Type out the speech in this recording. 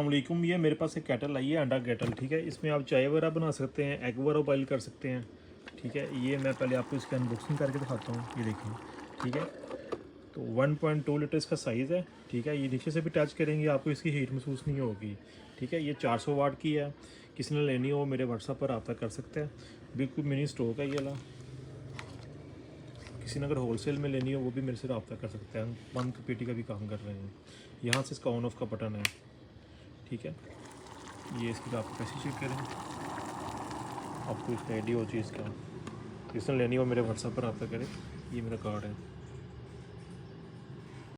अस्सलामुअलैकुम। ये मेरे पास एक केटल आई है, अंडा केटल, ठीक है। इसमें आप चाय वगैरह बना सकते हैं, एग वगैरह बॉयल कर सकते हैं, ठीक है। ये मैं पहले आपको इसकी अनबॉक्सिंग करके दिखाता हूँ। ये देखिए, ठीक है। तो 1.2 लीटर इसका साइज़ है, ठीक है। ये नीचे से भी टच करेंगे आपको इसकी हीट महसूस नहीं होगी, ठीक है। ये 400 वाट की है। किसी ने लेनी हो वो मेरे व्हाट्सएप पर रब्ता कर सकते हैं। बिल्कुल मिनी स्टोक है ये वाला। किसी ने अगर होलसेल में लेनी हो वो भी मेरे से रब्ता कर सकते हैं। हम 1 पेटी का भी काम कर रहे हैं। यहाँ से इसका ऑन ऑफ का बटन है, ठीक है। ये इसकी आप कैसे चेक करें, आपको इसका आइडिया हो चीज़ का। जिसने लेनी हो मेरे व्हाट्सएप पर रब्ता करें। ये मेरा कार्ड है।